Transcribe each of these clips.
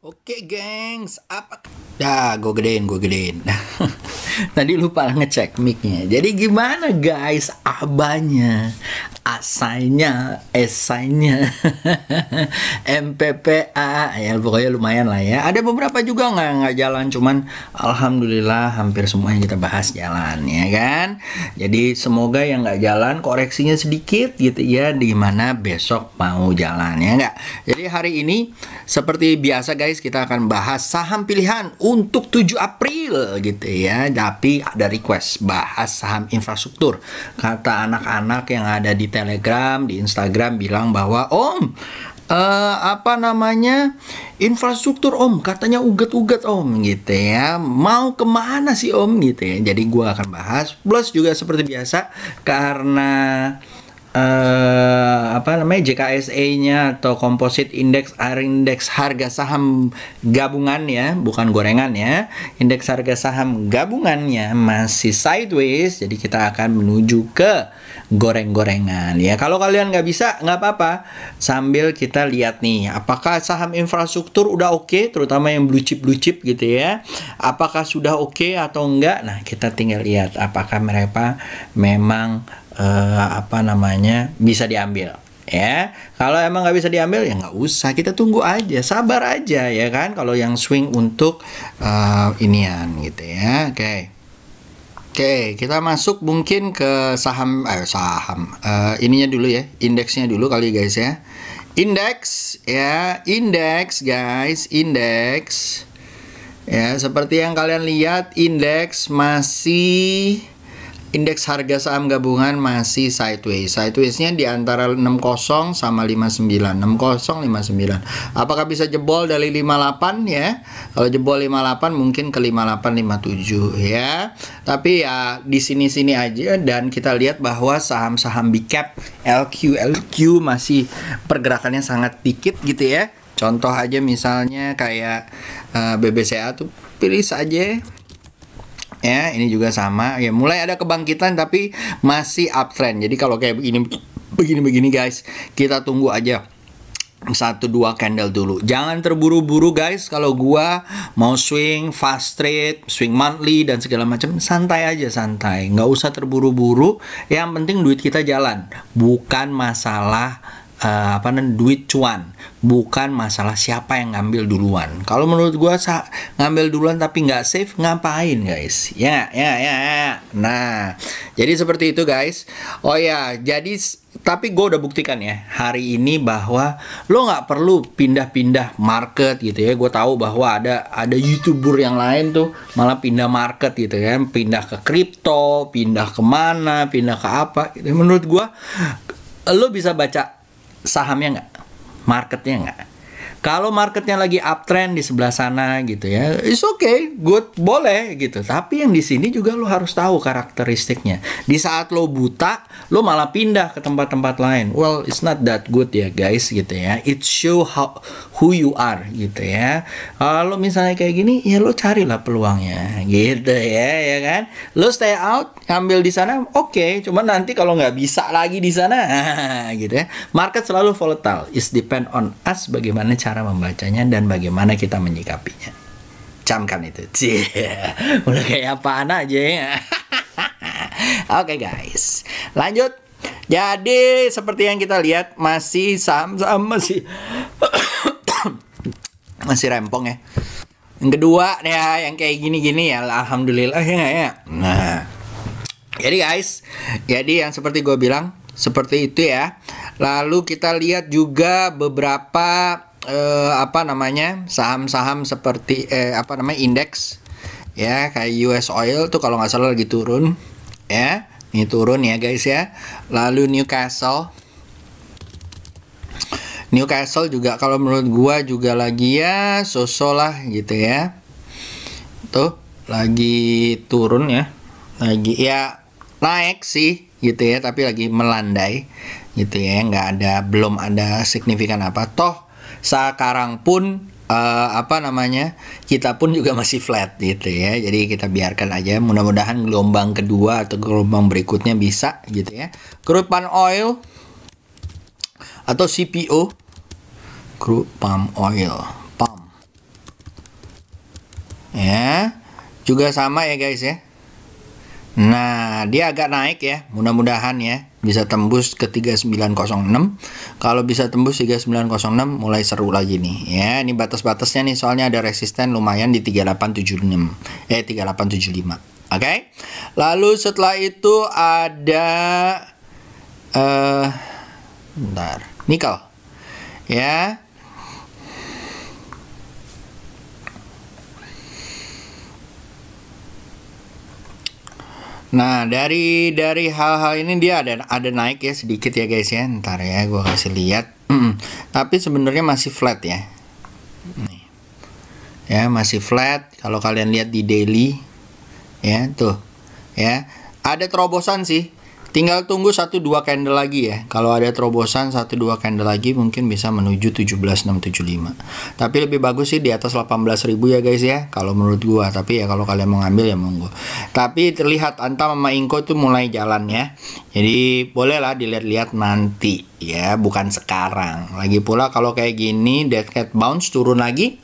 Oke, gengs, apa? Dah, gue gedein. Tadi lupa ngecek mic-nya. Jadi gimana guys, abanya, asainya, esainya, MPPA, ya pokoknya lumayan lah ya. Ada beberapa juga nggak jalan, cuman alhamdulillah hampir semua yang kita bahas jalan ya kan. Jadi semoga yang nggak jalan koreksinya sedikit gitu ya, di mana besok mau jalan ya nggak. Jadi hari ini seperti biasa guys, kita akan bahas saham pilihan untuk 7 April gitu ya. Tapi ada request bahas saham infrastruktur. Kata anak-anak yang ada di Telegram, di Instagram bilang bahwa infrastruktur om, katanya uget-uget om gitu ya, mau kemana sih om gitu ya. Jadi gua akan bahas, plus juga seperti biasa karena JKSA-nya atau Composite Index harga saham gabungan ya, bukan gorengan ya. Indeks harga saham gabungannya masih sideways, jadi kita akan menuju ke goreng-gorengan ya. Kalau kalian nggak bisa, nggak apa-apa, sambil kita lihat nih apakah saham infrastruktur udah oke, terutama yang blue chip gitu ya, apakah sudah oke atau enggak. Nah, kita tinggal lihat apakah mereka memang bisa diambil ya. Kalau emang nggak bisa diambil ya nggak usah, kita tunggu aja, sabar aja ya kan. Kalau yang swing untuk inian gitu ya. Oke, kita masuk mungkin ke saham ininya dulu ya, indeksnya dulu kali guys ya. Indeks guys, indeks ya, seperti yang kalian lihat, indeks harga saham gabungan masih sideways. Sidewaysnya di antara 60 sama 59. 6059. Apakah bisa jebol dari 58 ya? Kalau jebol 58 mungkin ke 5857 ya. Tapi ya di sini-sini aja, dan kita lihat bahwa saham-saham big cap LQ masih pergerakannya sangat dikit gitu ya. Contoh aja misalnya kayak BBCA tuh pilih saja. Ya, ini juga sama ya, mulai ada kebangkitan tapi masih uptrend. Jadi kalau kayak begini guys, kita tunggu aja 1-2 candle dulu. Jangan terburu-buru guys. Kalau gua mau swing fast trade, swing monthly dan segala macam, santai aja, santai. Nggak usah terburu-buru. Yang penting duit kita jalan. Bukan masalah duit cuan, bukan masalah siapa yang ngambil duluan. Kalau menurut gua ngambil duluan tapi nggak safe, ngapain guys? Ya. Nah, jadi seperti itu guys. Oh ya, jadi tapi gue udah buktikan ya hari ini bahwa lo nggak perlu pindah-pindah market gitu ya. Gue tahu bahwa ada YouTuber yang lain tuh malah pindah market gitu ya, pindah ke kripto, pindah kemana, pindah ke apa gitu. Menurut gue, lo bisa baca sahamnya nggak, marketnya nggak. Kalau marketnya lagi uptrend di sebelah sana gitu ya, it's okay, good, boleh gitu. Tapi yang di sini juga lo harus tahu karakteristiknya. Di saat lo buta, lo malah pindah ke tempat-tempat lain. Well, it's not that good ya guys gitu ya. It show who you are gitu ya. Kalau misalnya kayak gini, ya lo carilah peluangnya gitu ya kan. Lo stay out, ambil di sana, oke. Cuman nanti kalau nggak bisa lagi di sana, gitu ya. Market selalu volatile. It depend on us bagaimana cara membacanya dan bagaimana kita menyikapinya. Camkan itu. Udah kayak apaan aja ya. Oke guys, lanjut. Jadi seperti yang kita lihat, masih saham-saham masih rempong ya. Yang kedua ya, yang kayak gini-gini ya, alhamdulillah ya. Nah, jadi guys, jadi yang seperti gue bilang, seperti itu ya. Lalu kita lihat juga beberapa saham-saham seperti indeks ya, kayak US Oil tuh kalau nggak salah lagi turun ya. Ini turun ya guys ya. Lalu Newcastle juga kalau menurut gua juga lagi ya so-so lah gitu ya. Tuh lagi turun ya. Lagi ya naik sih gitu ya, tapi lagi melandai gitu ya. Belum ada signifikan apa. Toh sekarang pun kita pun juga masih flat gitu ya. Jadi kita biarkan aja, mudah-mudahan gelombang kedua atau gelombang berikutnya bisa gitu ya. Crude palm oil atau CPO, crude palm oil, ya. Juga sama ya guys ya. Nah, dia agak naik ya. Mudah-mudahan ya bisa tembus ke 3906. Kalau bisa tembus 3906 mulai seru lagi nih ya. Ini batas-batasnya nih, soalnya ada resisten lumayan di 3875. 3875. Oke. Lalu setelah itu ada bentar, nikel. Ya. Nah, dari hal-hal ini dia ada naik ya sedikit ya guys ya. Ntar ya gua kasih lihat. Tapi sebenarnya masih flat ya. Nih. Ya, masih flat kalau kalian lihat di daily. Ya, tuh. Ya. Ada terobosan sih. Tinggal tunggu 1-2 candle lagi ya. Kalau ada terobosan 1-2 candle lagi mungkin bisa menuju 17.675. Tapi lebih bagus sih di atas 18.000 ya guys ya. Kalau menurut gua, tapi ya kalau kalian mau ngambil ya monggo. Tapi terlihat Antam sama Inco tuh mulai jalan ya. Jadi bolehlah dilihat-lihat nanti ya, bukan sekarang. Lagi pula kalau kayak gini dead cat bounce turun lagi.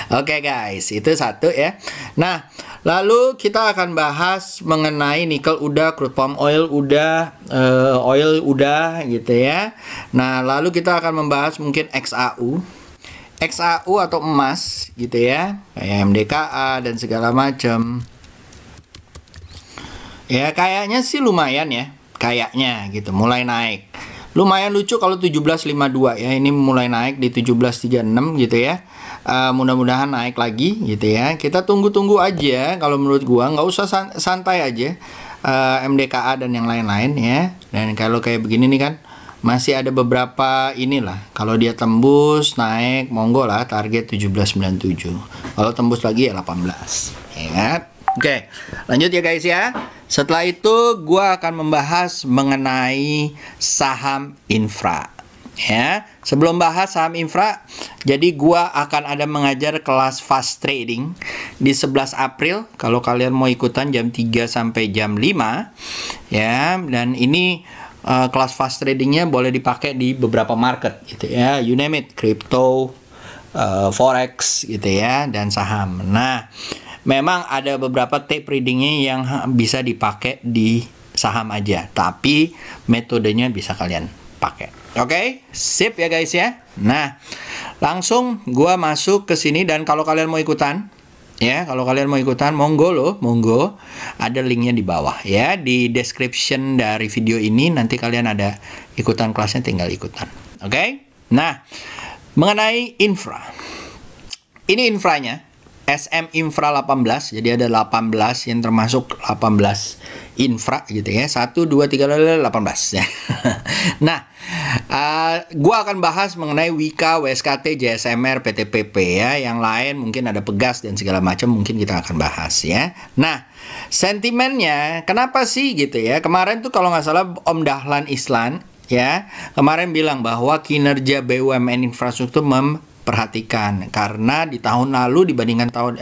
Oke guys, itu satu ya. Nah, lalu kita akan bahas mengenai nikel udah, crude palm oil udah, oil udah gitu ya. Nah, lalu kita akan membahas mungkin XAU atau emas gitu ya, kayak MDKA dan segala macam. Ya kayaknya sih lumayan ya, kayaknya gitu, mulai naik. Lumayan lucu kalau 17.52 ya, ini mulai naik di 17.36 gitu ya. Mudah-mudahan naik lagi gitu ya. Kita tunggu-tunggu aja, kalau menurut gua nggak usah santai aja. MDKA dan yang lain-lain ya. Dan kalau kayak begini nih kan masih ada beberapa inilah. Kalau dia tembus naik monggo lah, target 17.97. Kalau tembus lagi ya 18. Ya. Oke, lanjut ya guys ya. Setelah itu gua akan membahas mengenai saham infra. Ya, sebelum bahas saham infra, jadi gua akan ada mengajar kelas fast trading di 11 April. Kalau kalian mau ikutan jam 3 sampai jam 5 ya, dan ini kelas fast tradingnya boleh dipakai di beberapa market gitu ya, you name it, crypto, forex gitu ya, dan saham. Nah, memang ada beberapa tape readingnya yang bisa dipakai di saham aja, tapi metodenya bisa kalian pakai. Oke, sip ya guys ya. Nah, langsung gua masuk ke sini, dan kalau kalian mau ikutan ya, kalau kalian mau ikutan monggo loh, monggo. Ada linknya di bawah ya, di description dari video ini. Nanti kalian ada ikutan kelasnya, tinggal ikutan. Oke. Nah, mengenai infra, ini infranya SM Infra 18, jadi ada 18 yang termasuk 18 infra gitu ya, 1, 2, 3, 18 ya. Nah, gua akan bahas mengenai Wika, WSKT, JSMR, PTPP ya. Yang lain mungkin ada Pegas dan segala macam, mungkin kita akan bahas ya. Nah, sentimennya kenapa sih gitu ya? Kemarin tuh kalau nggak salah Om Dahlan Islan ya, kemarin bilang bahwa kinerja BUMN infrastruktur perhatikan, karena di tahun lalu dibandingkan tahun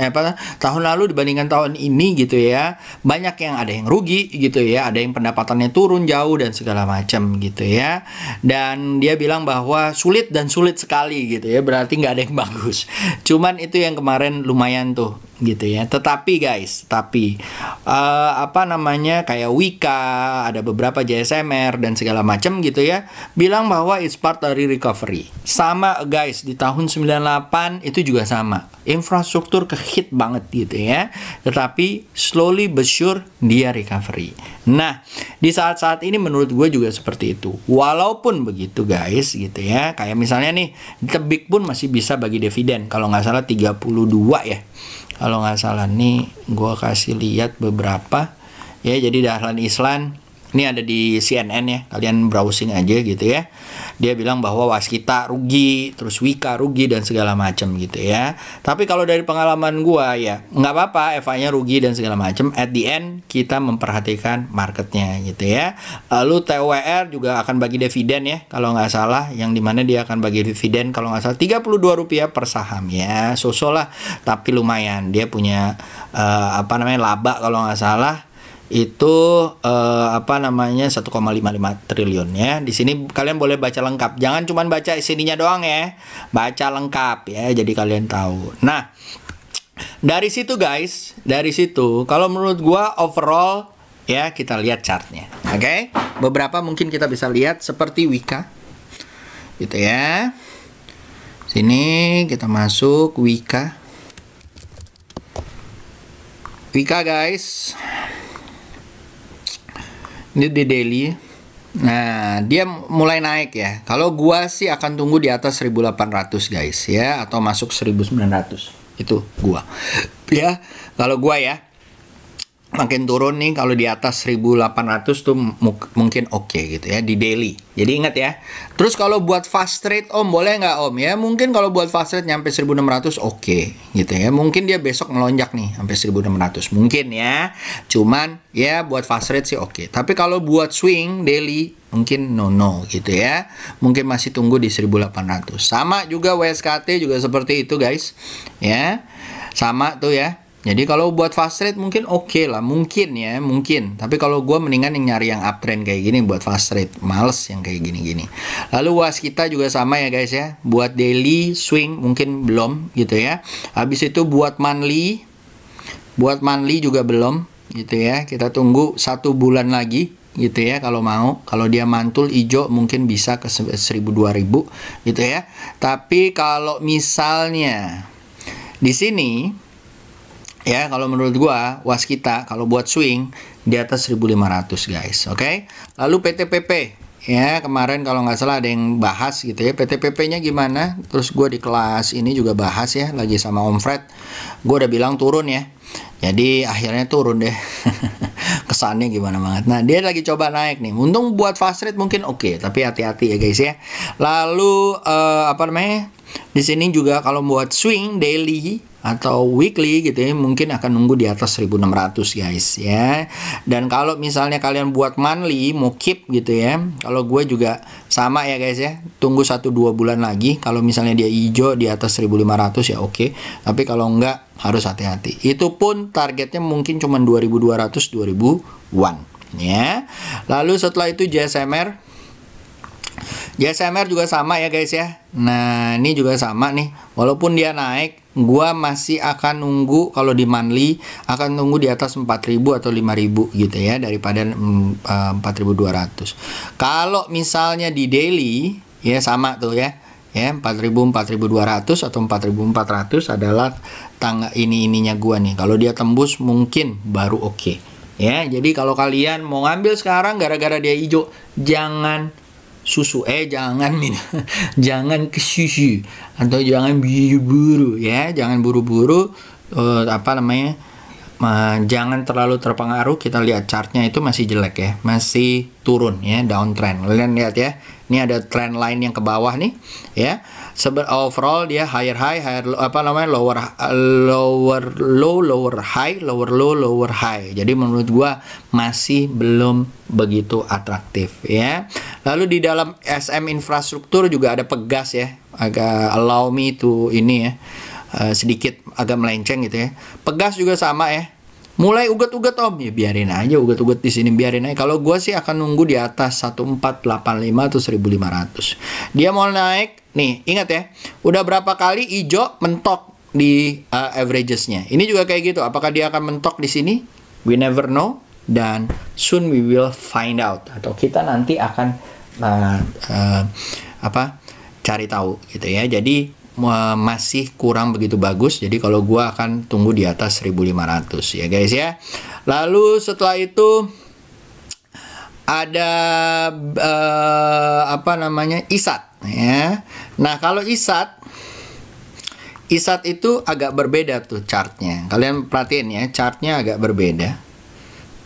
lalu dibandingkan tahun ini gitu ya, banyak yang ada yang rugi gitu ya, ada yang pendapatannya turun jauh dan segala macam gitu ya. Dan dia bilang bahwa sulit sekali gitu ya, berarti nggak ada yang bagus. Cuman itu yang kemarin lumayan tuh gitu ya. Tetapi guys, kayak Wika, ada beberapa JSMR dan segala macam gitu ya, bilang bahwa it's part dari recovery. Sama guys, di tahun 98 itu juga sama. Infrastruktur kehit banget gitu ya. Tetapi slowly but sure dia recovery. Nah, di saat-saat ini menurut gue juga seperti itu. Walaupun begitu guys gitu ya, kayak misalnya nih, Tebik pun masih bisa bagi dividen. Kalau nggak salah 32 ya. Kalau nggak salah nih, gue kasih lihat beberapa ya. Jadi Dahlan Islan ini ada di CNN ya, kalian browsing aja gitu ya. Dia bilang bahwa Waskita rugi, terus Wika rugi dan segala macam gitu ya. Tapi kalau dari pengalaman gua ya nggak apa-apa, FA-nya rugi dan segala macam. At the end kita memperhatikan marketnya gitu ya. Lalu TWR juga akan bagi dividen ya, kalau nggak salah, yang dimana dia akan bagi dividen kalau nggak salah Rp32 per saham ya. So-so lah, tapi lumayan dia punya laba kalau nggak salah itu apa namanya 1,55 triliun ya. Di sini kalian boleh baca lengkap. Jangan cuma baca sininya doang ya. Baca lengkap ya, jadi kalian tahu. Nah, dari situ guys, dari situ kalau menurut gua overall ya kita lihat chartnya. Oke? Beberapa mungkin kita bisa lihat seperti Wika. Gitu ya. Sini kita masuk Wika. Wika guys, ini di daily. Nah, dia mulai naik ya. Kalau gua sih akan tunggu di atas 1800 guys ya, atau masuk 1900. Itu gua. Ya, kalau gua ya makin turun nih, kalau di atas 1800 tuh mungkin oke gitu ya di daily. Jadi ingat ya. Terus kalau buat fast trade Om, boleh nggak Om ya? Mungkin kalau buat fast trade nyampe 1600 oke gitu ya. Mungkin dia besok melonjak nih sampai 1600 mungkin ya. Cuman ya buat fast trade sih oke. Tapi kalau buat swing daily mungkin no gitu ya. Mungkin masih tunggu di 1800. Sama juga WSKT juga seperti itu guys. Ya. Sama tuh ya. Jadi kalau buat fast trade mungkin oke lah, mungkin ya, mungkin. Tapi kalau gue mendingan yang nyari yang uptrend kayak gini buat fast trade, males yang kayak gini-gini. Lalu waskita juga sama ya guys ya. Buat daily swing mungkin belum gitu ya. Habis itu buat monthly juga belum gitu ya. Kita tunggu 1 bulan lagi gitu ya kalau mau. Kalau dia mantul hijau mungkin bisa ke 1000-2000 gitu ya. Tapi kalau misalnya di sini ya, kalau menurut gua waskita kalau buat swing di atas 1500 guys, oke? Lalu PTPP ya, kemarin kalau nggak salah ada yang bahas gitu ya, PTPP-nya gimana? Terus gua di kelas ini juga bahas ya, lagi sama Om Fred. Gua udah bilang turun ya. Jadi akhirnya turun deh. Kesannya gimana banget. Nah, dia lagi coba naik nih. Untung buat fast rate mungkin oke, tapi hati-hati ya guys ya. Lalu apa namanya? Di sini juga kalau buat swing daily atau weekly gitu ya, mungkin akan nunggu di atas 1600 guys ya. Dan kalau misalnya kalian buat monthly mau keep gitu ya, kalau gue juga sama ya guys ya, tunggu 1-2 bulan lagi. Kalau misalnya dia hijau di atas 1500 ya oke, tapi kalau enggak harus hati-hati. Itu pun targetnya mungkin cuma 2200 2000-an ya. Lalu setelah itu JSMR juga sama ya guys ya. Nah, ini juga sama nih. Walaupun dia naik, gua masih akan nunggu kalau di monthly akan nunggu di atas 4000 atau 5000 gitu ya, daripada 4200. Kalau misalnya di daily ya sama tuh ya. Ya, 4000, 4200 atau 4400 adalah tangga ininya gua nih. Kalau dia tembus mungkin baru oke. Ya, jadi kalau kalian mau ngambil sekarang gara-gara dia hijau, jangan jangan jangan ke susu atau jangan buru-buru ya, jangan buru-buru jangan terlalu terpengaruh. Kita lihat chartnya itu masih jelek ya, masih turun ya, downtrend. Kalian lihat ya, ini ada trend line yang ke bawah nih ya. Overall dia higher high, lower low, lower high, lower low, lower high. Jadi menurut gua masih belum begitu atraktif ya. Lalu di dalam SM infrastruktur juga ada Pegas ya, agak allow me to ini ya, sedikit agak melenceng gitu ya. Pegas juga sama ya, mulai uget-uget Om, ya biarin aja uget-uget di sini, biarin aja. Kalau gue sih akan nunggu di atas 1485 atau 1500. Dia mau naik nih, ingat ya, udah berapa kali hijau mentok di averagesnya. Ini juga kayak gitu. Apakah dia akan mentok di sini? We never know, dan soon we will find out. Atau kita nanti akan cari tahu gitu ya. Jadi masih kurang begitu bagus. Jadi kalau gua akan tunggu di atas 1500 ya guys ya. Lalu setelah itu ada ISAT ya. Nah, kalau ISAT itu agak berbeda tuh chartnya. Kalian perhatiin ya, chartnya agak berbeda.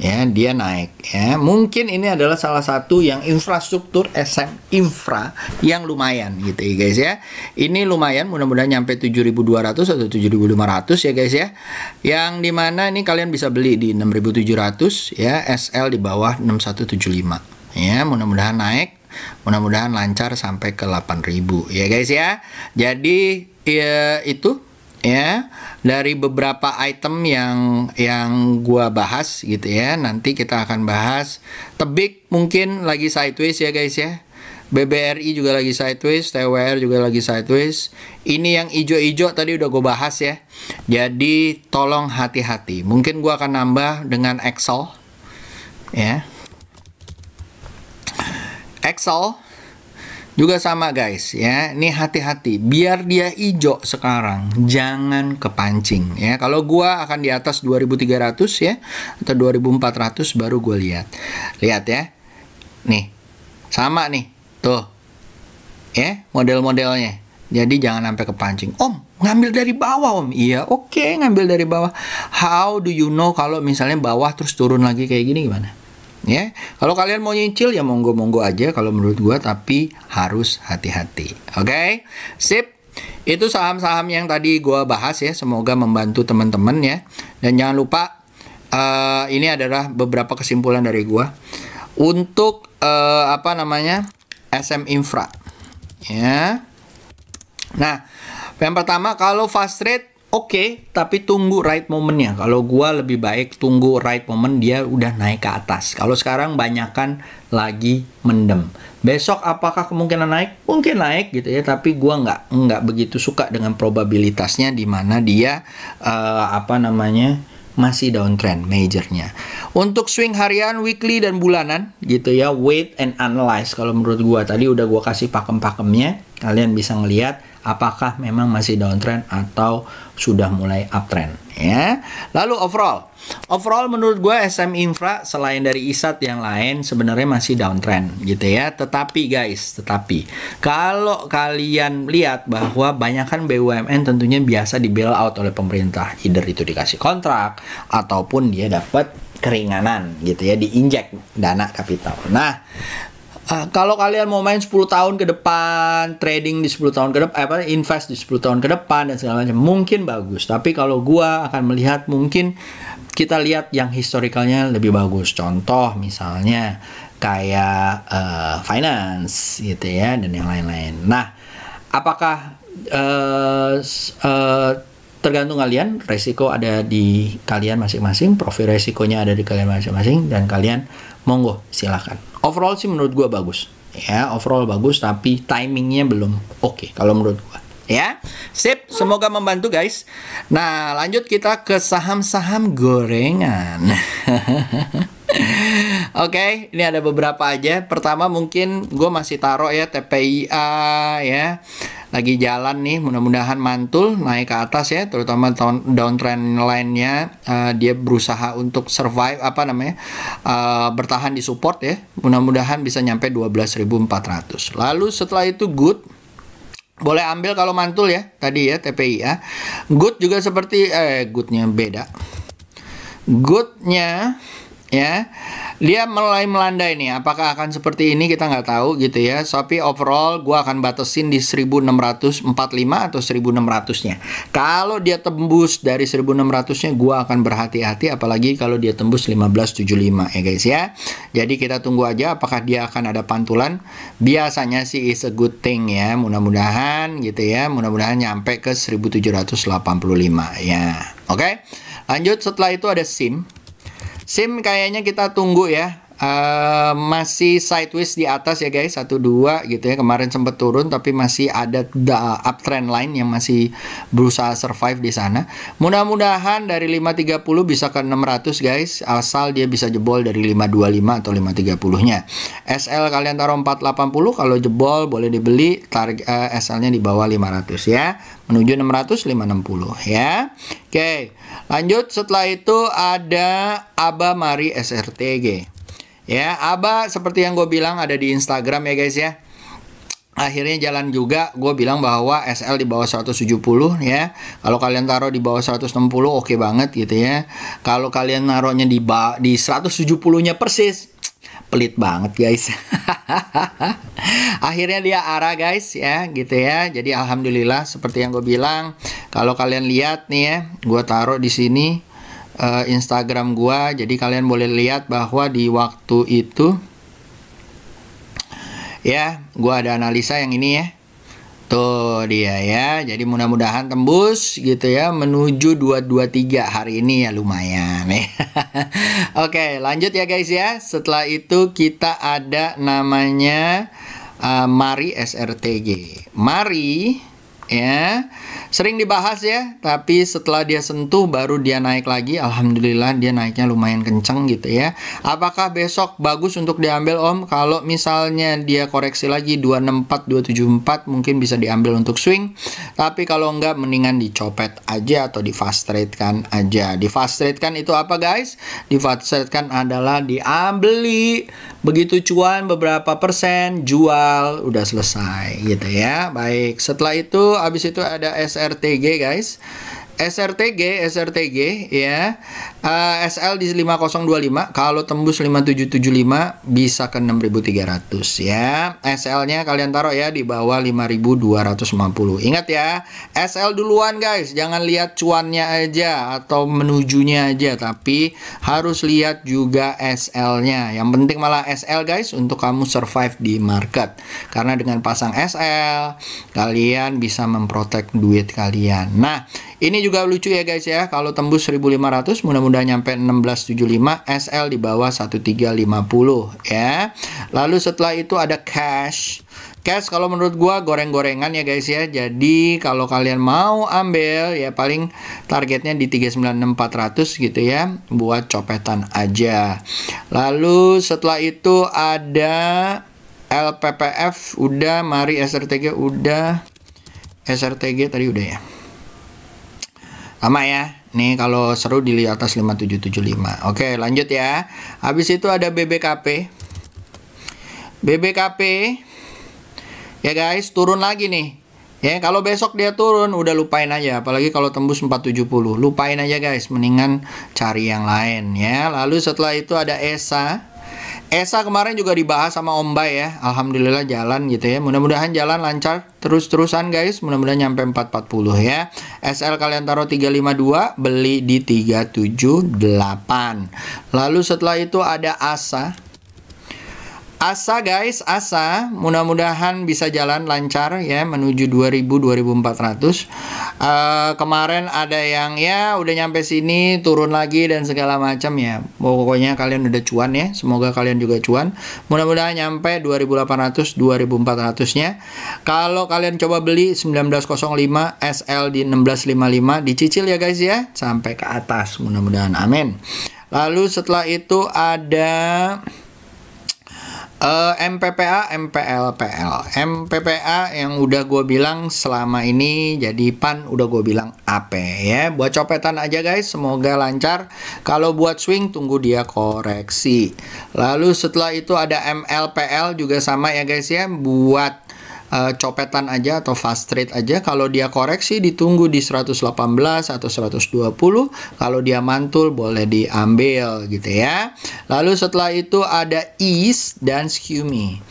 Ya, dia naik ya. Mungkin ini adalah salah satu yang infrastruktur SM infra yang lumayan gitu ya guys ya. Ini lumayan, mudah-mudahan nyampe 7200 atau 7500 ya guys ya. Yang dimana ini kalian bisa beli di 6700 ya, SL di bawah 6175 ya. Mudah-mudahan naik, mudah-mudahan lancar sampai ke 8000 ya guys ya. Jadi ya, itu ya, dari beberapa item yang gua bahas gitu ya. Nanti kita akan bahas Tebik mungkin lagi sideways ya guys ya. BBRI juga lagi sideways, TWR juga lagi sideways. Ini yang ijo-ijo tadi udah gue bahas ya. Jadi tolong hati-hati. Mungkin gue akan nambah dengan Excel ya. Excel juga sama guys ya. Ini hati-hati, biar dia hijau sekarang, jangan kepancing ya. Kalau gua akan di atas 2300 ya atau 2400 baru gue lihat. Lihat ya. Nih. Sama nih. Tuh. Ya, model-modelnya. Jadi jangan sampai kepancing. Om, ngambil dari bawah om. Iya, oke, ngambil dari bawah. How do you know kalau misalnya bawah terus turun lagi kayak gini gimana? Ya, kalau kalian mau nyicil ya monggo-monggo aja kalau menurut gua, tapi harus hati-hati. Oke? Sip. Itu saham-saham yang tadi gua bahas ya, semoga membantu teman-teman ya. Dan jangan lupa ini adalah beberapa kesimpulan dari gua untuk SM Infra. Ya. Nah, yang pertama kalau fast trade oke, tapi tunggu right momennya. Kalau gua lebih baik tunggu right moment dia udah naik ke atas. Kalau sekarang banyakan lagi mendem. Besok apakah kemungkinan naik? Mungkin naik gitu ya, tapi gua nggak begitu suka dengan probabilitasnya di mana dia masih downtrend majornya. Untuk swing harian, weekly dan bulanan gitu ya, wait and analyze. Kalau menurut gua tadi udah gua kasih pakem-pakemnya, kalian bisa ngelihat apakah memang masih downtrend atau sudah mulai uptrend ya. Lalu overall menurut gue SM Infra selain dari ISAT yang lain sebenarnya masih downtrend gitu ya. Tetapi kalau kalian lihat bahwa banyakkan BUMN tentunya biasa di bail out oleh pemerintah, either itu dikasih kontrak ataupun dia dapat keringanan gitu ya, diinjek dana kapital. Nah, kalau kalian mau main 10 tahun ke depan, trading di 10 tahun ke depan, invest di 10 tahun ke depan dan segala macam, mungkin bagus. Tapi kalau gua akan melihat mungkin kita lihat yang historicalnya lebih bagus. Contoh misalnya kayak finance gitu ya dan yang lain-lain. Nah, apakah tergantung kalian, resiko ada di kalian masing-masing, profil resikonya ada di kalian masing-masing, dan kalian monggo silahkan. Overall sih menurut gua bagus ya, overall bagus, tapi timingnya belum oke kalau menurut gua ya. Sip, semoga membantu guys. Nah, lanjut kita ke saham-saham gorengan. Oke, ini ada beberapa aja. Pertama mungkin gue masih taruh ya TPIA ya. Lagi jalan nih, mudah-mudahan mantul naik ke atas ya, terutama downtrend line-nya dia berusaha untuk survive bertahan di support ya. Mudah-mudahan bisa nyampe 12.400. Lalu setelah itu good, boleh ambil kalau mantul ya tadi ya TPIA. Good juga seperti goodnya beda. Goodnya ya, dia mulai melandai nih. Apakah akan seperti ini kita nggak tahu gitu ya. Tapi overall gua akan batasin di 1645 atau 1600-nya. Kalau dia tembus dari 1600-nya gua akan berhati-hati, apalagi kalau dia tembus 1575 ya guys ya. Jadi kita tunggu aja apakah dia akan ada pantulan. Biasanya sih is a good thing ya. Mudah-mudahan gitu ya. Mudah-mudahan nyampe ke 1785 ya. Oke. Lanjut, setelah itu ada SIM kayaknya kita tunggu ya. Masih sideways di atas ya guys, 1 2 gitu ya. Kemarin sempat turun tapi masih ada uptrend line yang masih berusaha survive di sana. Mudah-mudahan dari 530 bisa ke 600 guys, asal dia bisa jebol dari 525 atau 530-nya. SL kalian taruh 480, kalau jebol boleh dibeli, target SL-nya di bawah 500 ya. Menuju 600 560 ya. Oke, lanjut setelah itu ada ABA Mari SRTG. Ya, ABA seperti yang gue bilang ada di Instagram ya guys ya. Akhirnya jalan juga, gue bilang bahwa SL di bawah 170 ya. Kalau kalian taruh di bawah 160 oke banget gitu ya. Kalau kalian naruhnya di 170-nya persis, pelit banget guys. Akhirnya dia arah guys ya gitu ya. Jadi alhamdulillah seperti yang gue bilang, kalau kalian lihat nih ya, gue taruh di sini Instagram gua, jadi kalian boleh lihat bahwa di waktu itu ya gua ada analisa yang ini ya. Tuh dia ya. Jadi mudah-mudahan tembus gitu ya menuju 223 hari ini ya, lumayan ya. Oke, lanjut ya guys ya. Setelah itu kita ada namanya Mari SRTG. Mari ya, sering dibahas ya, tapi setelah dia sentuh baru dia naik lagi. Alhamdulillah dia naiknya lumayan kenceng gitu ya. Apakah besok bagus untuk diambil Om? Kalau misalnya dia koreksi lagi 264, 274 mungkin bisa diambil untuk swing. Tapi kalau enggak mendingan dicopet aja atau di fast trade kan aja. Di fast trade kan itu apa guys? Di fast trade kan adalah diambil, begitu cuan beberapa persen, jual, udah selesai gitu ya. Baik, setelah itu habis itu ada SRTG guys. SRTG ya, SL di 5025, kalau tembus 5775 bisa ke 6300 ya. SL nya kalian taruh ya di bawah 5250. Ingat ya, SL duluan guys, jangan lihat cuannya aja atau menujunya aja, tapi harus lihat juga SL nya. Yang penting malah SL guys untuk kamu survive di market, karena dengan pasang SL kalian bisa memprotek duit kalian. Nah, ini juga lucu ya guys ya, kalau tembus 1500 mudah-mudahan nyampe 1675, SL di bawah 1350 ya. Lalu setelah itu ada cash. Cash kalau menurut gua goreng-gorengan ya guys ya. Jadi kalau kalian mau ambil ya paling targetnya di 396.400 gitu ya, buat copetan aja. Lalu setelah itu ada LPPF udah, Mari SRTG udah. SRTG tadi udah ya. Sama ya. Nih kalau seru di atas 5775. Oke, lanjut ya. Habis itu ada BBKP. BBKP ya guys, turun lagi nih. Ya, kalau besok dia turun udah lupain aja, apalagi kalau tembus 470. Lupain aja guys, mendingan cari yang lain ya. Lalu setelah itu ada ESA. ESA kemarin juga dibahas sama Om Bay ya. Alhamdulillah jalan gitu ya. Mudah-mudahan jalan lancar terus-terusan guys. Mudah-mudahan nyampe 440 ya. SL kalian taruh 352, beli di 378. Lalu setelah itu ada ASA. ASA guys, ASA mudah-mudahan bisa jalan lancar ya menuju 2000-2400. Kemarin ada yang ya udah nyampe sini turun lagi dan segala macam ya. Pokoknya kalian udah cuan ya. Semoga kalian juga cuan. Mudah-mudahan nyampe 2800, 2400-nya. Kalau kalian coba beli 1905, SL di 1655, dicicil ya guys ya sampai ke atas mudah-mudahan. Amin. Lalu setelah itu ada MPPA, MPLPL. MPPA yang udah gue bilang selama ini jadi PAN udah gue bilang AP ya. Buat copetan aja guys, semoga lancar. Kalau buat swing tunggu dia koreksi. Lalu setelah itu ada MLPL juga sama ya guys ya. Buat copetan aja atau fast trade aja. Kalau dia koreksi ditunggu di 118 atau 120. Kalau dia mantul boleh diambil gitu ya. Lalu setelah itu ada East dan Skumi.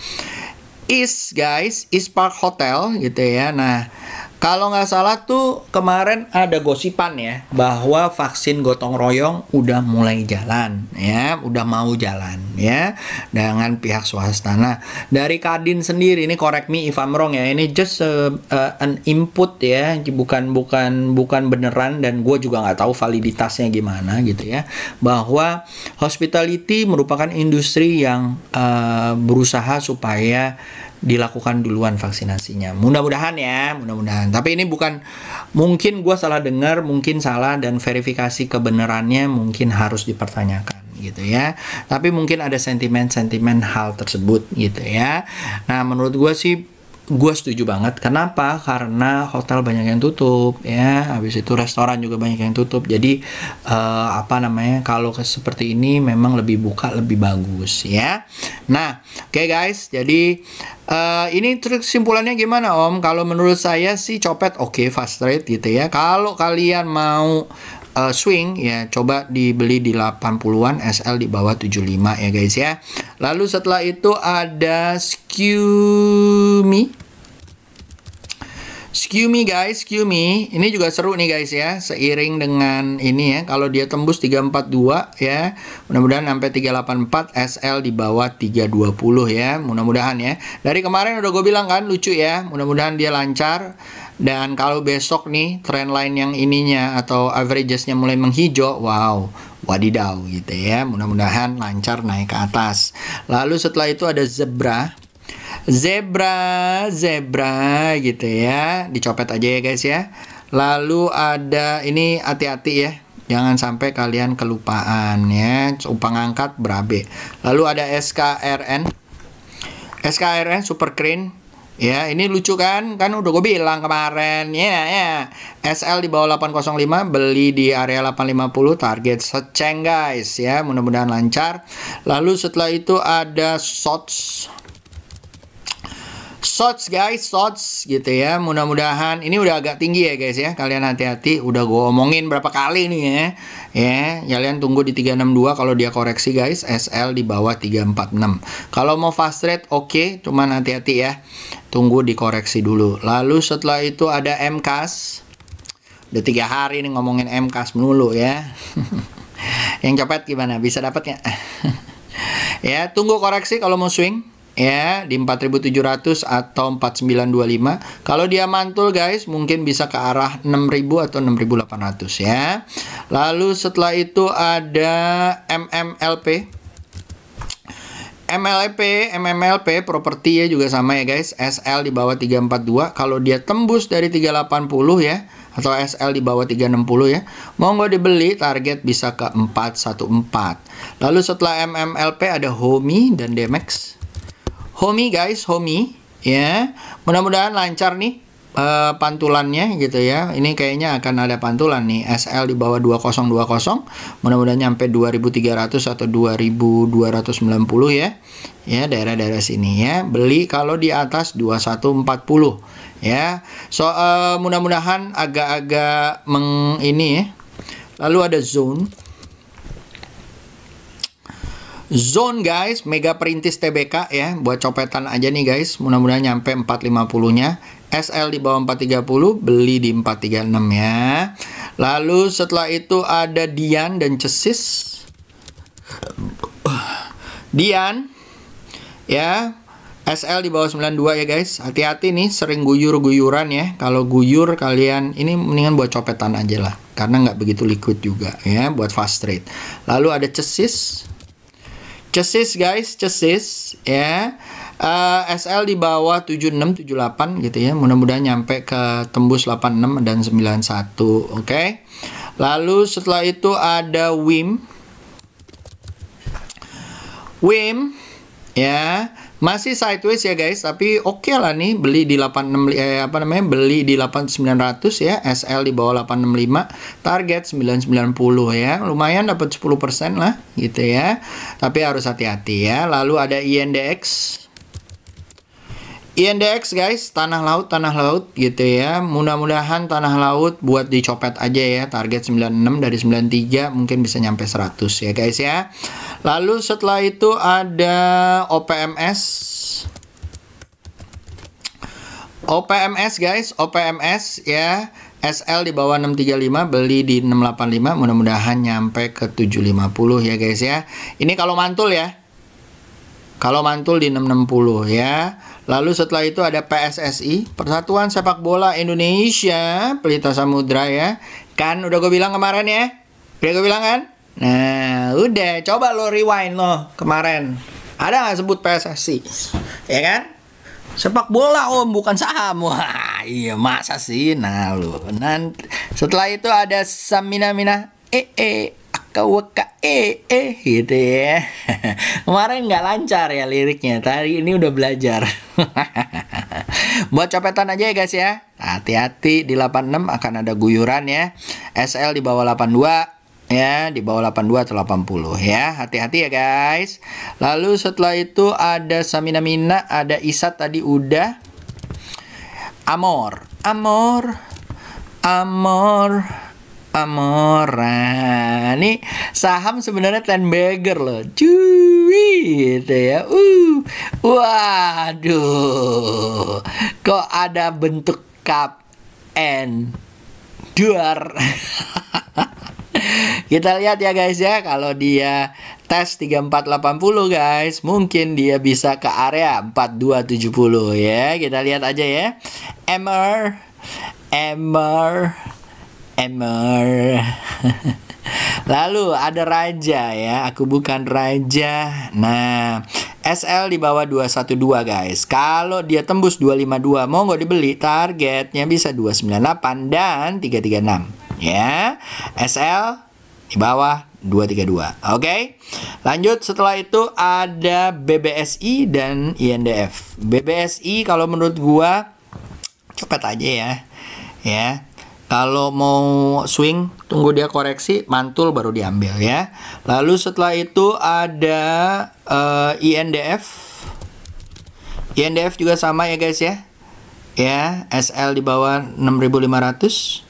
East guys, East Park Hotel gitu ya. Nah, kalau nggak salah tuh kemarin ada gosipan ya bahwa vaksin gotong royong udah mulai jalan ya, udah mau jalan ya dengan pihak swasta. Nah, dari Kadin sendiri ini, correct me if I'm wrong ya, ini just an input ya, bukan beneran dan gue juga nggak tahu validitasnya gimana gitu ya, bahwa hospitality merupakan industri yang berusaha supaya dilakukan duluan vaksinasinya. Mudah-mudahan ya, mudah-mudahan. Tapi ini bukan, mungkin gue salah dengar, mungkin salah, dan verifikasi kebenarannya mungkin harus dipertanyakan gitu ya. Tapi mungkin ada sentimen-sentimen hal tersebut gitu ya. Nah, menurut gue sih gue setuju banget. Kenapa? Karena hotel banyak yang tutup ya. Habis itu restoran juga banyak yang tutup. Jadi kalau seperti ini memang lebih buka lebih bagus ya. Nah, oke guys. Jadi ini kesimpulannya gimana Om? Kalau menurut saya sih copet oke, fast trade gitu ya. Kalau kalian mau swing ya coba dibeli di 80-an, SL di bawah 75 ya guys ya. Lalu setelah Qme guys, Qme ini juga seru nih guys ya. Seiring dengan ini ya, kalau dia tembus 342 ya, mudah-mudahan sampai 384, SL di bawah 320 ya, mudah-mudahan ya. Dari kemarin udah gue bilang kan lucu ya, mudah-mudahan dia lancar. Dan kalau besok nih trend line yang ininya atau averagesnya mulai menghijau, wow, wadidaw gitu ya, mudah-mudahan lancar naik ke atas. Lalu setelah itu ada zebra gitu ya, dicopet aja ya guys ya. Lalu ada ini, hati-hati ya, jangan sampai kalian kelupaan ya, upang angkat berabe. Lalu ada SKRN super crane ya, ini lucu kan udah gue bilang kemarin ya. SL di bawah 805, beli di area 850, target seceng guys ya, mudah-mudahan lancar. Lalu setelah itu ada SOTS gitu ya, mudah-mudahan ini udah agak tinggi ya guys ya, kalian hati-hati, udah gue omongin berapa kali nih ya, kalian tunggu di 362 kalau dia koreksi guys. SL di bawah 346, kalau mau fast trade oke, cuman hati-hati ya, tunggu dikoreksi dulu. Lalu setelah itu ada MCAS, udah 3 hari nih ngomongin MCAS melulu ya. Yang copet gimana, bisa dapat nggak? Ya, tunggu koreksi kalau mau swing ya di 4.700 atau 4.925. Kalau dia mantul guys, mungkin bisa ke arah 6.000 atau 6.800 ya. Lalu setelah itu ada MMLP properti ya, juga sama ya guys. SL di bawah 342, kalau dia tembus dari 380 ya, atau SL di bawah 360 ya, monggo dibeli, target bisa ke 414. Lalu setelah MMLP ada HOMI dan DMX. HOMI guys, HOMI ya, mudah-mudahan lancar nih pantulannya gitu ya. Ini kayaknya akan ada pantulan nih, SL di bawah 2020, mudah-mudahan nyampe 2300 atau 2290 ya. Ya, daerah-daerah sini ya. Beli kalau di atas 2140 ya. So mudah-mudahan agak-agak ini ya. Lalu ada Zone guys, Mega Perintis TBK ya, buat copetan aja nih guys, mudah-mudahan nyampe 450-nya. SL di bawah 430, beli di 436 ya. Lalu setelah itu ada Dian dan Cesis. Dian ya, SL di bawah 92 ya guys. Hati-hati nih, sering guyur-guyuran ya. Kalau guyur kalian ini mendingan buat copetan aja lah, karena nggak begitu liquid juga ya, buat fast trade. Lalu ada Cesis guys, Cesis ya, SL di bawah 76, 78 gitu ya, mudah-mudahan nyampe ke tembus 86 dan 91, oke. Lalu setelah itu ada WIM ya, masih sideways ya guys, tapi oke lah nih, beli di 86 beli di 8900 ya, SL di bawah 865, target 990 ya, lumayan dapat 10% lah gitu ya, tapi harus hati-hati ya. Lalu ada INDX guys, tanah laut gitu ya, mudah-mudahan tanah laut buat dicopet aja ya, target 96, dari 93 mungkin bisa nyampe 100 ya guys ya. Lalu setelah itu ada OPMS guys, OPMS ya, SL di bawah 635, beli di 685, mudah-mudahan nyampe ke 750 ya guys ya. Ini kalau mantul ya, kalau mantul di 660 ya. Lalu setelah itu ada PSSI, Persatuan Sepak Bola Indonesia, Pelita Samudra ya. Kan udah gue bilang kemarin ya, udah gue bilang kan. Nah udah, coba lo rewind lo kemarin, ada nggak sebut PSSI ya kan? Sepak bola om, bukan saham. Wah iya, masa sih. Nah lo, nanti setelah itu ada Samina Akawaka gitu ya. Kemarin nggak lancar ya liriknya, tadi ini udah belajar. Buat copetan aja ya guys ya, hati-hati di 86 akan ada guyuran ya. SL di bawah 82 ya, di bawah 82 atau 80 ya, hati-hati ya guys. Lalu setelah itu ada Samina, ada Isat tadi udah. Amor. Ini saham sebenarnya ten bagger loh, cuy gitu ya. Waduh, kok ada bentuk cup endure. Kita lihat ya guys ya, kalau dia tes 3480 guys, mungkin dia bisa ke area 4270 ya. Kita lihat aja ya. Emmer. Lalu ada raja ya, aku bukan raja. Nah, SL di bawah 212 guys. Kalau dia tembus 252, mau nggak dibeli? Targetnya bisa 298 dan 336 ya. SL di bawah 232. Oke. Lanjut, setelah itu ada BBSI dan INDF. BBSI kalau menurut gua cepet aja ya. Ya. Kalau mau swing, tunggu dia koreksi, mantul baru diambil ya. Lalu setelah itu ada INDF. INDF juga sama ya guys ya. Ya, SL di bawah 6.500.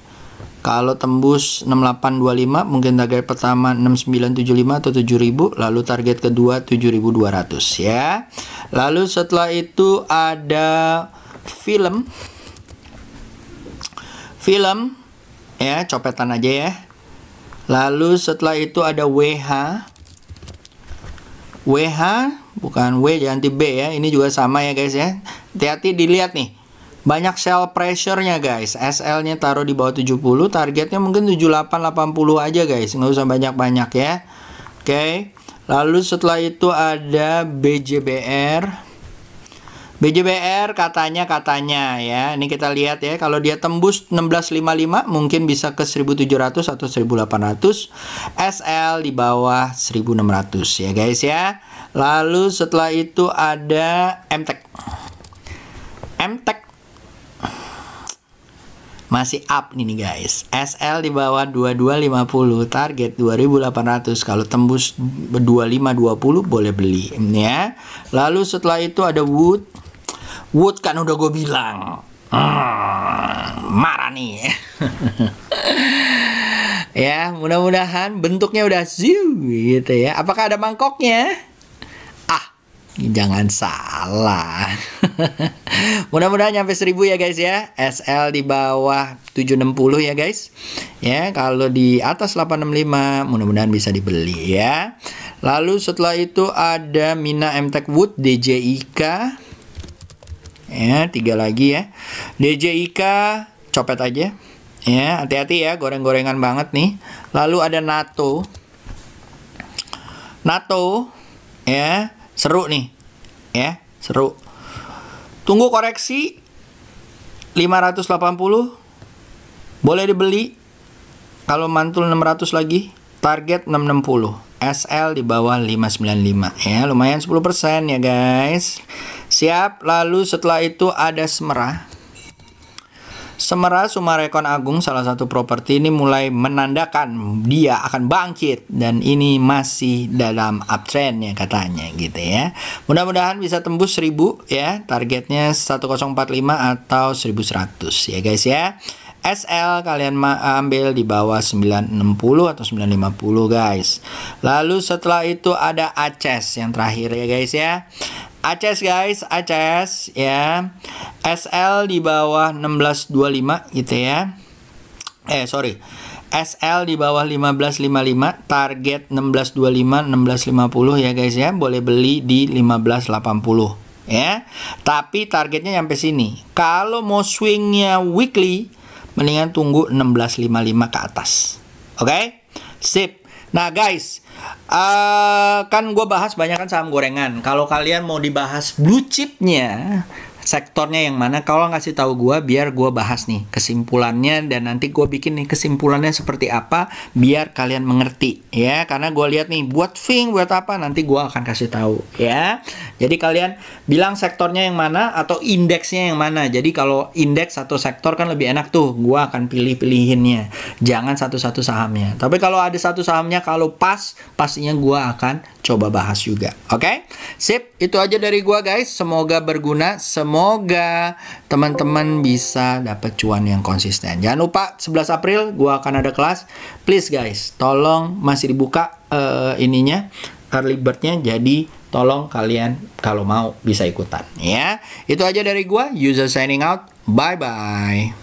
Kalau tembus 6825, mungkin target pertama 6975 atau 7000, lalu target kedua 7200 ya. Lalu setelah itu ada film ya, copetan aja ya. Lalu setelah itu ada WH bukan W, jangan di B ya. Ini juga sama ya guys ya. Hati-hati dilihat nih, banyak sell pressure-nya guys. SL-nya taruh di bawah 70, targetnya mungkin 7880 aja guys, nggak usah banyak-banyak ya. Oke. Lalu setelah itu ada BJBR. BJBR katanya ya. Ini kita lihat ya, kalau dia tembus 1655 mungkin bisa ke 1700 atau 1800. SL di bawah 1600 ya guys ya. Lalu setelah itu ada MTEK. Masih up nih guys. SL di bawah 2250, target 2800. Kalau tembus 2520 boleh beli ya. Lalu setelah itu ada Wood kan udah gue bilang. Marah nih. Ya, mudah-mudahan bentuknya udah gitu ya. Apakah ada mangkoknya? Jangan salah. Mudah-mudahan nyampe 1000 ya guys ya. SL di bawah 760 ya guys. Ya, kalau di atas 865 mudah-mudahan bisa dibeli ya. Lalu setelah itu ada Mina MTEK Wood, DJIK. Ya, 3 lagi ya. DJIK copet aja. Ya, hati-hati ya, goreng-gorengan banget nih. Lalu ada NATO ya. Seru nih ya, seru. Tunggu koreksi 580, boleh dibeli. Kalau mantul 600 lagi, target 660. SL di bawah 595 ya, lumayan 10% ya guys. Siap. Lalu setelah itu ada Semera Sumarekon Agung, salah satu properti ini mulai menandakan dia akan bangkit, dan ini masih dalam uptrend ya katanya gitu ya. Mudah-mudahan bisa tembus 1000 ya, targetnya 1045 atau 1100 ya guys ya. SL kalian ambil di bawah 960 atau 950 guys. Lalu setelah itu ada ACES yang terakhir ya guys ya. ACES guys, ACES ya. SL di bawah 1625 gitu ya. SL di bawah 1555, target 1625, 1650 ya guys ya. Boleh beli di 1580 ya. Tapi targetnya sampai sini. Kalau mau swingnya weekly, mendingan tunggu 1655 ke atas. Oke? Sip. Nah guys, kan gue bahas banyak kan saham gorengan. Kalau kalian mau dibahas blue chipnya, sektornya yang mana, kalau ngasih tahu gue biar gue bahas nih kesimpulannya, dan nanti gue bikin nih kesimpulannya seperti apa biar kalian mengerti ya. Karena gue lihat nih buat swing buat apa, nanti gue akan kasih tahu ya. Jadi kalian bilang sektornya yang mana atau indeksnya yang mana. Jadi kalau indeks satu sektor kan lebih enak tuh, gue akan pilih-pilihinnya, jangan satu-satu sahamnya. Tapi kalau ada satu sahamnya, kalau pas, pastinya gue akan coba bahas juga. Oke? Sip, itu aja dari gue guys. Semoga berguna. Semoga teman-teman bisa dapat cuan yang konsisten. Jangan lupa 11 April gua akan ada kelas. Please guys, tolong masih dibuka ininya, early bird-nya. Jadi tolong kalian kalau mau bisa ikutan ya. Itu aja dari gua. User signing out. Bye bye.